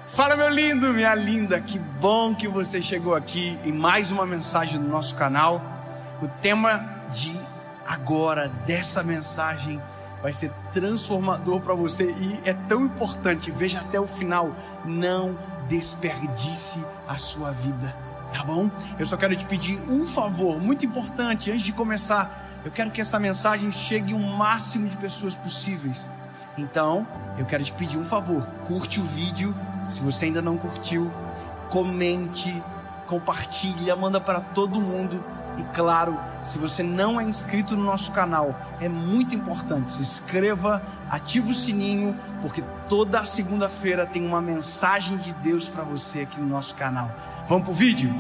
Fala, meu lindo, minha linda, que bom que você chegou aqui em mais uma mensagem do nosso canal. O tema de agora, dessa mensagem, vai ser transformador para você e é tão importante, veja até o final, não desperdice a sua vida, tá bom? Eu só quero te pedir um favor muito importante, antes de começar, eu quero que essa mensagem chegue o máximo de pessoas possíveis. Então, eu quero te pedir um favor, curte o vídeo, se você ainda não curtiu, comente, compartilha, manda para todo mundo. E claro, se você não é inscrito no nosso canal, é muito importante, se inscreva, ativa o sininho, porque toda segunda-feira tem uma mensagem de Deus para você aqui no nosso canal. Vamos pro vídeo?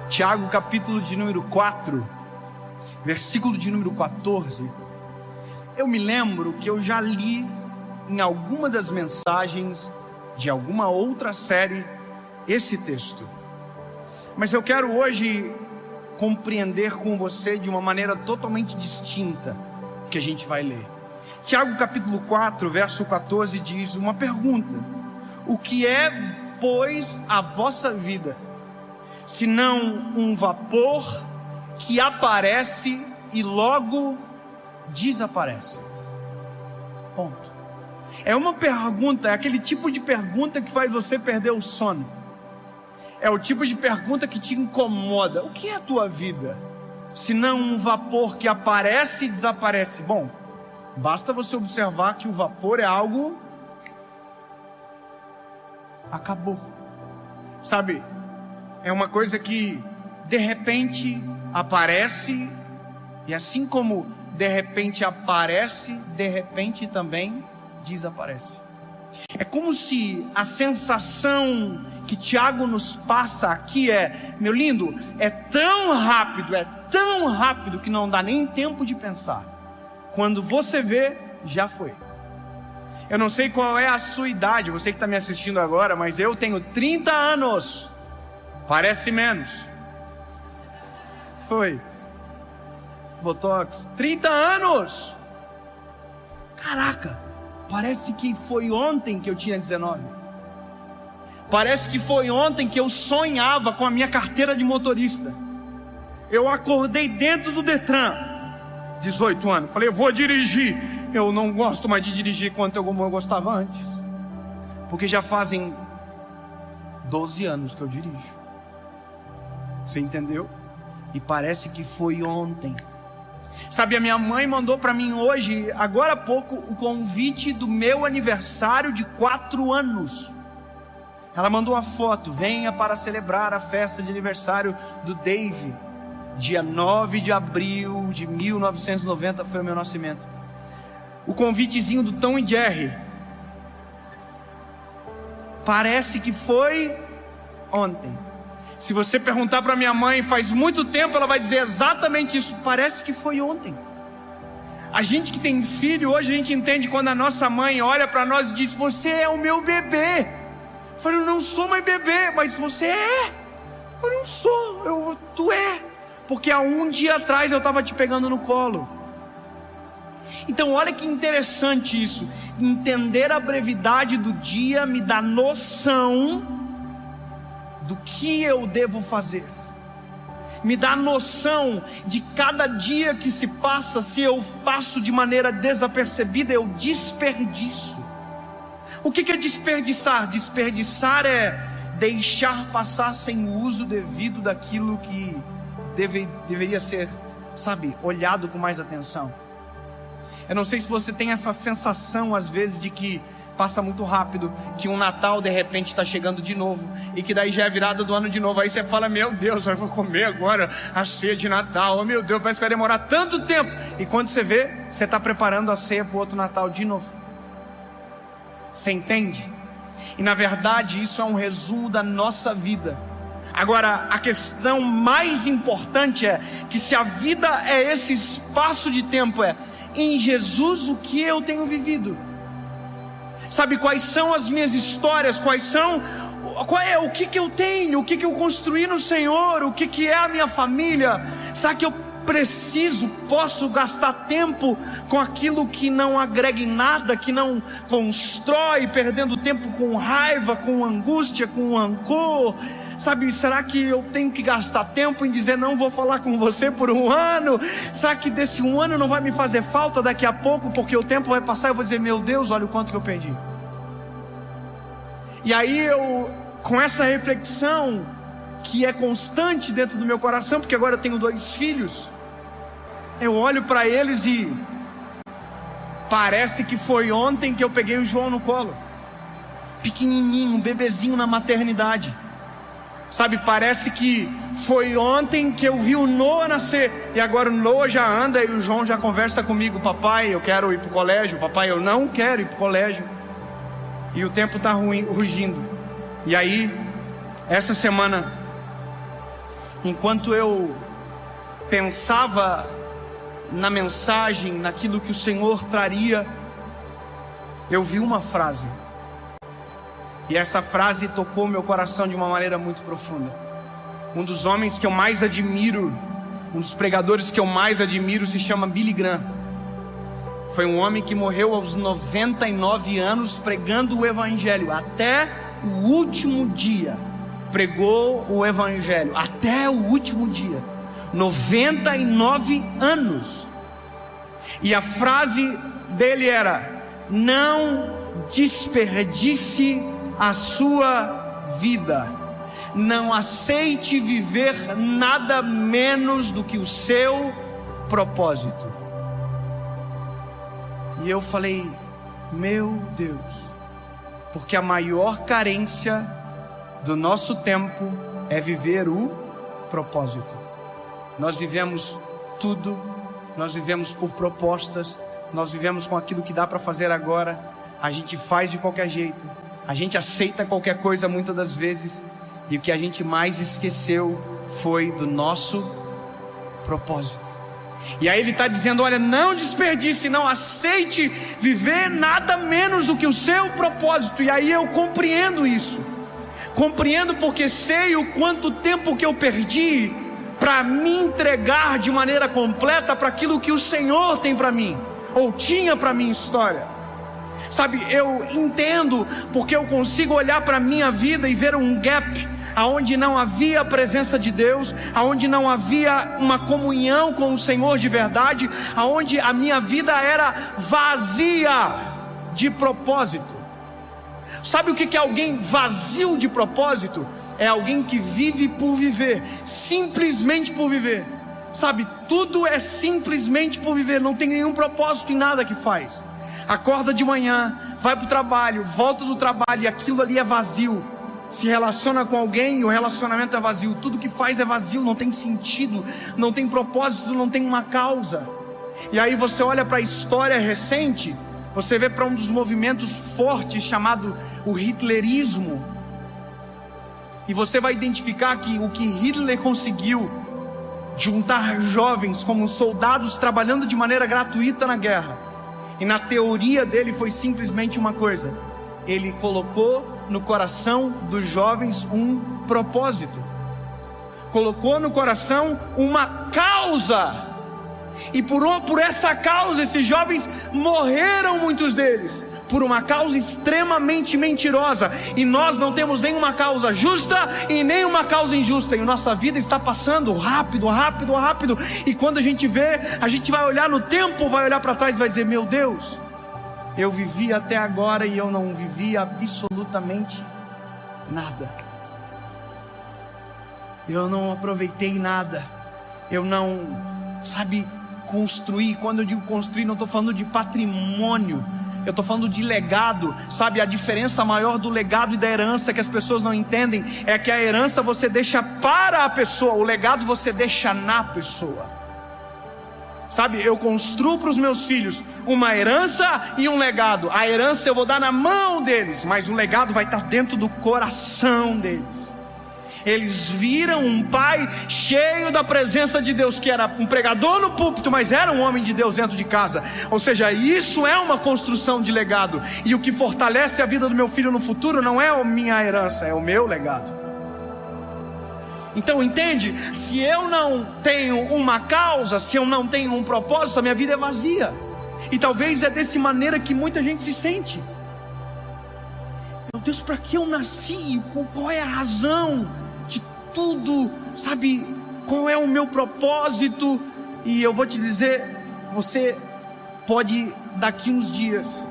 Tiago, capítulo de número 4, versículo de número 14. Eu me lembro que eu já li em alguma das mensagens de alguma outra série esse texto, mas eu quero hoje compreender com você de uma maneira totalmente distinta o que a gente vai ler. Tiago capítulo 4, verso 14 diz uma pergunta: o que é, pois, a vossa vida, senão um vapor que aparece e logo desaparece? Ponto. É uma pergunta, é aquele tipo de pergunta que faz você perder o sono. É o tipo de pergunta que te incomoda. O que é a tua vida? Se não um vapor que aparece e desaparece. Bom, basta você observar que o vapor é algo... acabou. Sabe, é uma coisa que de repente aparece, e assim como de repente aparece, de repente também desaparece. É como se a sensação que Tiago nos passa aqui é: meu lindo, é tão rápido que não dá nem tempo de pensar. Quando você vê, já foi. Eu não sei qual é a sua idade, você que está me assistindo agora, mas eu tenho 30 anos. Parece menos. Foi. Botox. 30 anos. Caraca. Parece que foi ontem que eu tinha 19. Parece que foi ontem que eu sonhava com a minha carteira de motorista. Eu acordei dentro do Detran, 18 anos. Falei, eu vou dirigir. Eu não gosto mais de dirigir quanto eu gostava antes, porque já fazem 12 anos que eu dirijo. Você entendeu? E parece que foi ontem. Sabe, a minha mãe mandou para mim hoje, agora há pouco, o convite do meu aniversário de 4 anos. Ela mandou a foto: venha para celebrar a festa de aniversário do Dave. Dia 9 de abril de 1990 foi o meu nascimento. O convitezinho do Tom e Jerry. Parece que foi ontem. Se você perguntar para minha mãe, faz muito tempo, ela vai dizer exatamente isso. Parece que foi ontem. A gente que tem filho, hoje a gente entende quando a nossa mãe olha para nós e diz: você é o meu bebê. Eu falo, eu não sou mais bebê, mas você é. Eu não sou, tu é. Porque há um dia atrás eu estava te pegando no colo. Então olha que interessante isso. Entender a brevidade do dia me dá noção do que eu devo fazer, me dá noção de cada dia que se passa. Se eu passo de maneira desapercebida, eu desperdiço. O que é desperdiçar? Desperdiçar é deixar passar sem o uso devido daquilo que deveria ser, sabe, olhado com mais atenção. Eu não sei se você tem essa sensação às vezes de que passa muito rápido, que um Natal de repente está chegando de novo, e que daí já é virada do ano de novo. Aí você fala, meu Deus, eu vou comer agora a ceia de Natal, oh meu Deus, parece que vai demorar tanto tempo. E quando você vê, você está preparando a ceia para o outro Natal de novo. Você entende? E na verdade isso é um resumo da nossa vida. Agora, a questão mais importante é que se a vida é esse espaço de tempo, é em Jesus o que eu tenho vivido. Sabe, quais são as minhas histórias, qual é o que eu tenho, o que eu construí no Senhor, o que é a minha família. Sabe que posso gastar tempo com aquilo que não agrega em nada, que não constrói, perdendo tempo com raiva, com angústia, com rancor? Sabe, será que eu tenho que gastar tempo em dizer não vou falar com você por um ano? Será que desse um ano não vai me fazer falta daqui a pouco, porque o tempo vai passar e eu vou dizer, meu Deus, olha o quanto que eu perdi. E aí eu, com essa reflexão que é constante dentro do meu coração, porque agora eu tenho 2 filhos, eu olho para eles e parece que foi ontem que eu peguei o João no colo, pequenininho, um bebezinho na maternidade. Sabe, parece que foi ontem que eu vi o Noah nascer, e agora o Noah já anda e o João já conversa comigo, papai, eu quero ir para o colégio, papai, eu não quero ir para o colégio, e o tempo está rugindo. E aí, essa semana, enquanto eu pensava na mensagem, naquilo que o Senhor traria, eu vi uma frase, e essa frase tocou meu coração de uma maneira muito profunda. Um dos homens que eu mais admiro, um dos pregadores que eu mais admiro, se chama Billy Graham. Foi um homem que morreu aos 99 anos pregando o Evangelho, até o último dia pregou o Evangelho, até o último dia, 99 anos. E a frase dele era: não desperdice a sua vida, não aceite viver nada menos do que o seu propósito. E eu falei, meu Deus, porque a maior carência do nosso tempo é viver o propósito. Nós vivemos tudo, nós vivemos por propostas, nós vivemos com aquilo que dá para fazer agora, a gente faz de qualquer jeito, a gente aceita qualquer coisa muitas das vezes, e o que a gente mais esqueceu foi do nosso propósito. E aí ele está dizendo, olha, não desperdice, não aceite viver nada menos do que o seu propósito. E aí eu compreendo isso, compreendo porque sei o quanto tempo que eu perdi para me entregar de maneira completa para aquilo que o Senhor tem para mim, ou tinha para minha história. Sabe, eu entendo porque eu consigo olhar para a minha vida e ver um gap, aonde não havia a presença de Deus, aonde não havia uma comunhão com o Senhor de verdade, aonde a minha vida era vazia de propósito. Sabe o que é alguém vazio de propósito? É alguém que vive por viver, simplesmente por viver. Sabe, tudo é simplesmente por viver, não tem nenhum propósito em nada que faz. Acorda de manhã, vai para o trabalho, volta do trabalho e aquilo ali é vazio. Se relaciona com alguém e o relacionamento é vazio. Tudo que faz é vazio, não tem sentido, não tem propósito, não tem uma causa. E aí você olha para a história recente, você vê para um dos movimentos fortes chamado o hitlerismo, e você vai identificar que o que Hitler conseguiu, juntar jovens como soldados trabalhando de maneira gratuita na guerra, e na teoria dele foi simplesmente uma coisa: ele colocou no coração dos jovens um propósito, colocou no coração uma causa, e por essa causa esses jovens morreram, muitos deles, por uma causa extremamente mentirosa. E nós não temos nenhuma causa justa e nenhuma causa injusta, e nossa vida está passando rápido, rápido, rápido. E quando a gente vê, a gente vai olhar no tempo, vai olhar para trás e vai dizer: meu Deus, eu vivi até agora e eu não vivi absolutamente nada. Eu não aproveitei nada. Eu não, construí. Quando eu digo construir, não estou falando de patrimônio, eu estou falando de legado. Sabe, a diferença maior do legado e da herança que as pessoas não entendem é que a herança você deixa para a pessoa, o legado você deixa na pessoa. Sabe, eu construo para os meus filhos uma herança e um legado. A herança eu vou dar na mão deles, mas o legado vai estar dentro do coração deles. Eles viram um pai cheio da presença de Deus, que era um pregador no púlpito, mas era um homem de Deus dentro de casa. Ou seja, isso é uma construção de legado. E o que fortalece a vida do meu filho no futuro não é a minha herança, é o meu legado. Então entende, se eu não tenho uma causa, se eu não tenho um propósito, a minha vida é vazia. E talvez é dessa maneira que muita gente se sente. Meu Deus, para que eu nasci? Qual é a razão de tudo? Sabe, qual é o meu propósito? E eu vou te dizer, você pode daqui uns dias,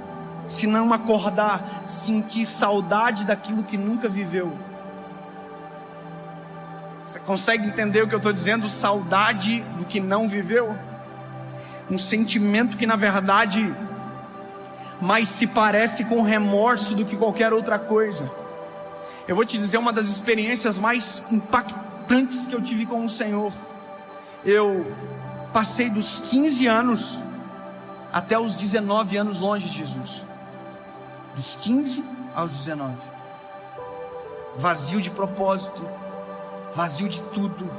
se não acordar, sentir saudade daquilo que nunca viveu. Você consegue entender o que eu estou dizendo? Saudade do que não viveu. Um sentimento que na verdade mais se parece com remorso do que qualquer outra coisa. Eu vou te dizer uma das experiências mais impactantes que eu tive com o Senhor. Eu passei dos 15 anos até os 19 anos longe de Jesus. Dos 15 aos 19. Vazio de propósito, vazio de tudo,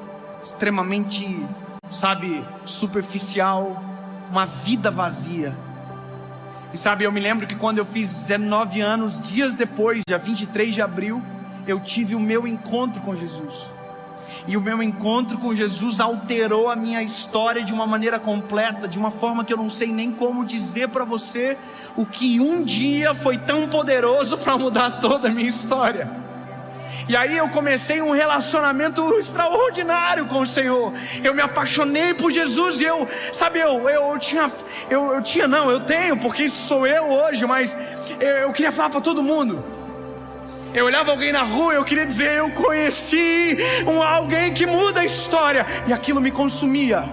extremamente, superficial, uma vida vazia. E eu me lembro que quando eu fiz 19 anos, dias depois, dia 23 de abril, eu tive o meu encontro com Jesus. E o meu encontro com Jesus alterou a minha história de uma maneira completa, de uma forma que eu não sei nem como dizer para você o que um dia foi tão poderoso para mudar toda a minha história. E aí eu comecei um relacionamento extraordinário com o Senhor. Eu me apaixonei por Jesus. E eu tenho, porque isso sou eu hoje. Mas eu queria falar para todo mundo. Eu olhava alguém na rua e eu queria dizer: eu conheci alguém que muda a história. E aquilo me consumia.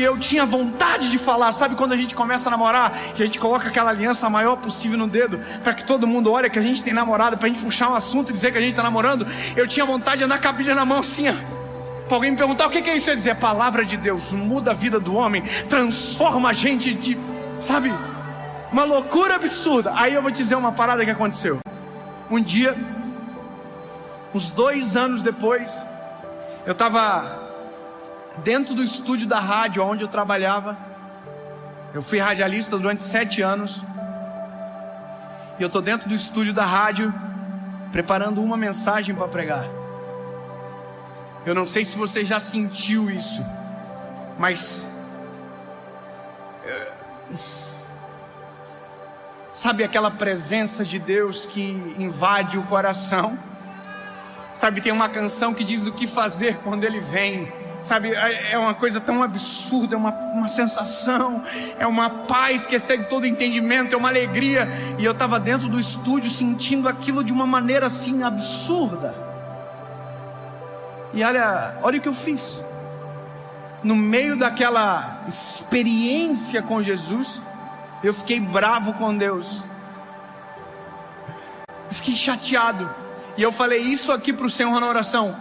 Eu tinha vontade de falar. Quando a gente começa a namorar, que a gente coloca aquela aliança maior possível no dedo, para que todo mundo olhe que a gente tem namorado, para a gente puxar um assunto e dizer que a gente está namorando. Eu tinha vontade de andar com a Bíblia na mão assim, para alguém me perguntar: o que é isso? Eu dizer: palavra de Deus muda a vida do homem, transforma a gente de, uma loucura absurda. Aí eu vou te dizer uma parada que aconteceu. Um dia, uns 2 anos depois, eu estava dentro do estúdio da rádio onde eu trabalhava. Eu fui radialista durante 7 anos. E eu estou dentro do estúdio da rádio, preparando uma mensagem para pregar. Eu não sei se você já sentiu isso, mas aquela presença de Deus que invade o coração? Tem uma canção que diz o que fazer quando Ele vem. É uma coisa tão absurda, é uma sensação, é uma paz que excede todo entendimento, é uma alegria. E eu estava dentro do estúdio sentindo aquilo de uma maneira assim absurda. E olha o que eu fiz. No meio daquela experiência com Jesus, eu fiquei bravo com Deus. Eu fiquei chateado. E eu falei isso aqui para o Senhor na oração: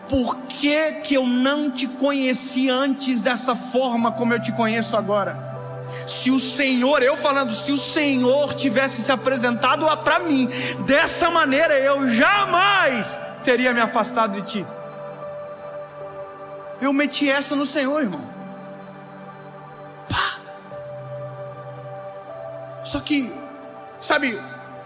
por que eu não te conheci antes dessa forma como eu te conheço agora? Se o Senhor tivesse se apresentado para mim dessa maneira, eu jamais teria me afastado de ti. Eu meti essa no Senhor, irmão. Só que,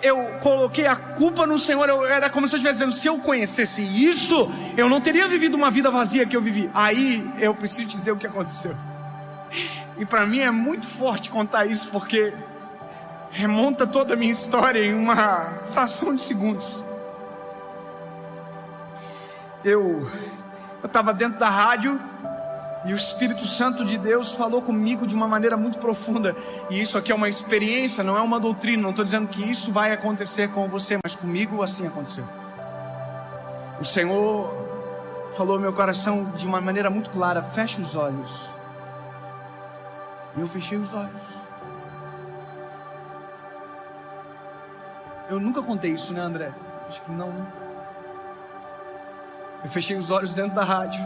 eu coloquei a culpa no Senhor. Era como se eu estivesse dizendo: se eu conhecesse isso, eu não teria vivido uma vida vazia que eu vivi. Aí eu preciso dizer o que aconteceu. E para mim é muito forte contar isso, porque remonta toda a minha história em uma fração de segundos. Eu estava dentro da rádio e o Espírito Santo de Deus falou comigo de uma maneira muito profunda. E isso aqui é uma experiência, não é uma doutrina. Não estou dizendo que isso vai acontecer com você, mas comigo assim aconteceu. O Senhor falou ao meu coração de uma maneira muito clara: feche os olhos. E eu fechei os olhos. Eu nunca contei isso, né, André? Acho que não, né? Eu fechei os olhos dentro da rádio.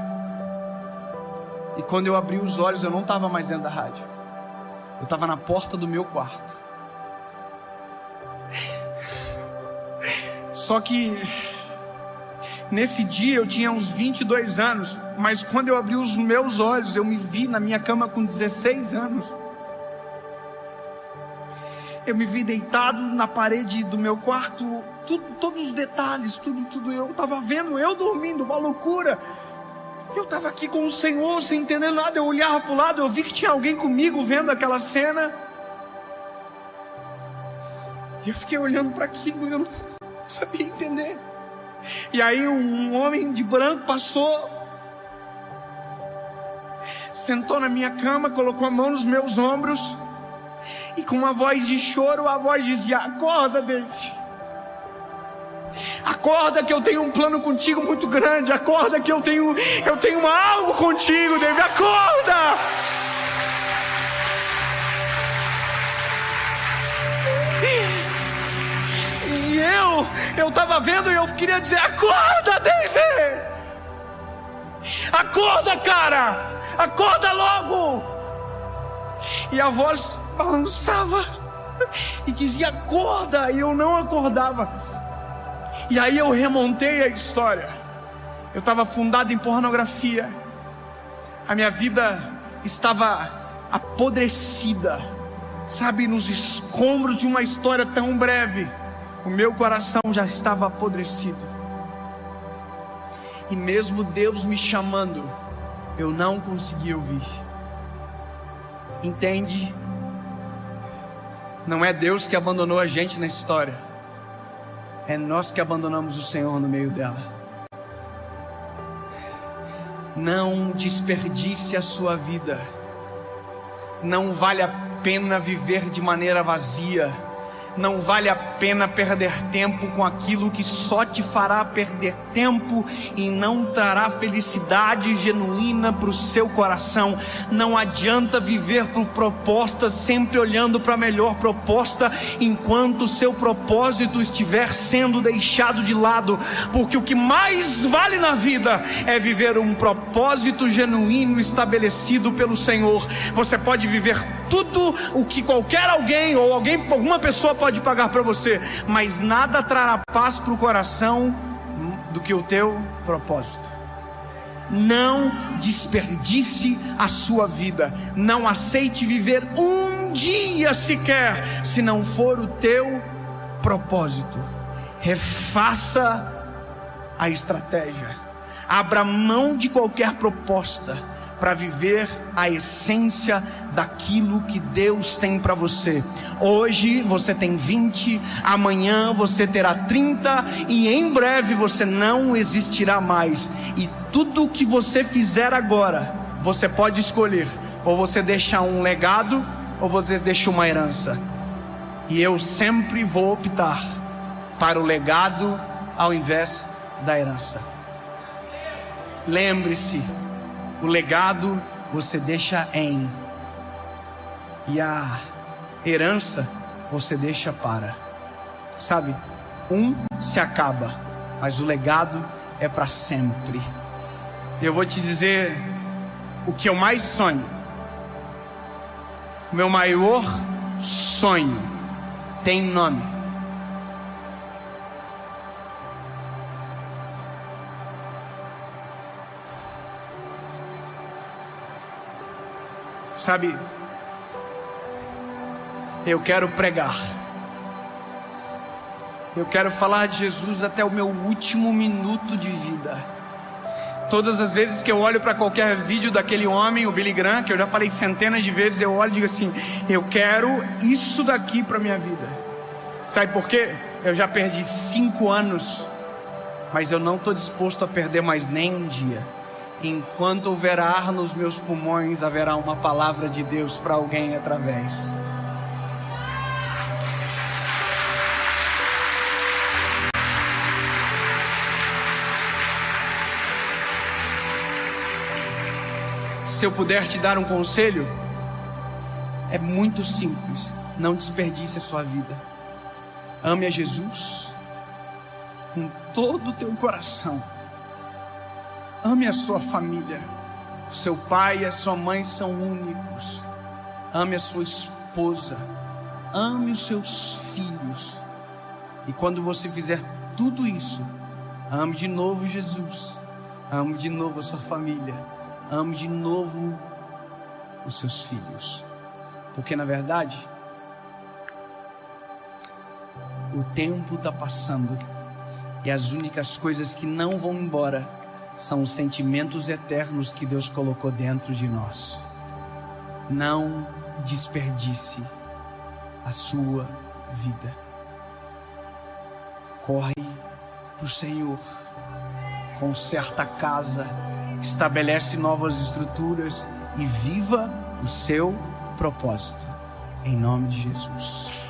E quando eu abri os olhos, eu não estava mais dentro da rádio. Eu estava na porta do meu quarto. Só que nesse dia eu tinha uns 22 anos. Mas quando eu abri os meus olhos, eu me vi na minha cama com 16 anos. Eu me vi deitado na parede do meu quarto, todos os detalhes, tudo. Eu estava vendo, eu dormindo, uma loucura. Eu estava aqui com o Senhor, sem entender nada. Eu olhava para o lado, eu vi que tinha alguém comigo vendo aquela cena. E eu fiquei olhando para aquilo e eu não sabia entender. E aí um homem de branco passou, sentou na minha cama, colocou a mão nos meus ombros. E com uma voz de choro, a voz dizia: acorda, David. Acorda que eu tenho um plano contigo muito grande. Acorda que eu tenho algo contigo, David. Acorda! E eu estava vendo e eu queria dizer: acorda, David. Acorda, cara. Acorda logo. E a voz balançava e dizia: acorda, e eu não acordava. E aí eu remontei a história. Eu estava afundado em pornografia. A minha vida estava apodrecida, sabe, nos escombros de uma história tão breve. O meu coração já estava apodrecido. E mesmo Deus me chamando, eu não conseguia ouvir. Entende? Não é Deus que abandonou a gente na história, é nós que abandonamos o Senhor no meio dela. Não desperdice a sua vida. Não vale a pena viver de maneira vazia. Não vale a pena perder tempo com aquilo que só te fará perder tempo e não trará felicidade genuína para o seu coração. Não adianta viver por propostas, sempre olhando para a melhor proposta, enquanto o seu propósito estiver sendo deixado de lado. Porque o que mais vale na vida é viver um propósito genuíno estabelecido pelo Senhor. Você pode viver tudo o que qualquer alguém ou alguma pessoa pode pagar para você, mas nada trará paz para o coração do que o teu propósito. Não desperdice a sua vida. Não aceite viver um dia sequer se não for o teu propósito. Refaça a estratégia. Abra mão de qualquer proposta para viver a essência daquilo que Deus tem para você. Hoje você tem 20, amanhã você terá 30 e em breve você não existirá mais. E tudo o que você fizer agora, você pode escolher: ou você deixa um legado, ou você deixa uma herança. E eu sempre vou optar para o legado ao invés da herança. Lembre-se, o legado você deixa em, e a herança você deixa para. Sabe, um se acaba, mas o legado é para sempre. Eu vou te dizer o que eu mais sonho. O meu maior sonho tem nome. Sabe, eu quero pregar. Eu quero falar de Jesus até o meu último minuto de vida. Todas as vezes que eu olho para qualquer vídeo daquele homem, o Billy Graham, que eu já falei centenas de vezes, eu olho e digo assim: eu quero isso daqui para minha vida. Sabe por quê? Eu já perdi 5 anos, mas eu não estou disposto a perder mais nem um dia. Enquanto houver ar nos meus pulmões, haverá uma palavra de Deus para alguém através. Se eu puder te dar um conselho, é muito simples: não desperdice a sua vida. Ame a Jesus com todo o teu coração. Ame a sua família. O seu pai e a sua mãe são únicos. Ame a sua esposa. Ame os seus filhos. E quando você fizer tudo isso, ame de novo Jesus. Ame de novo a sua família. Ame de novo os seus filhos. Porque na verdade, O tempo está passando e as únicas coisas que não vão embora são os sentimentos eternos que Deus colocou dentro de nós. Não desperdice a sua vida. Corre para o Senhor, conserta a casa, estabelece novas estruturas e viva o seu propósito. Em nome de Jesus.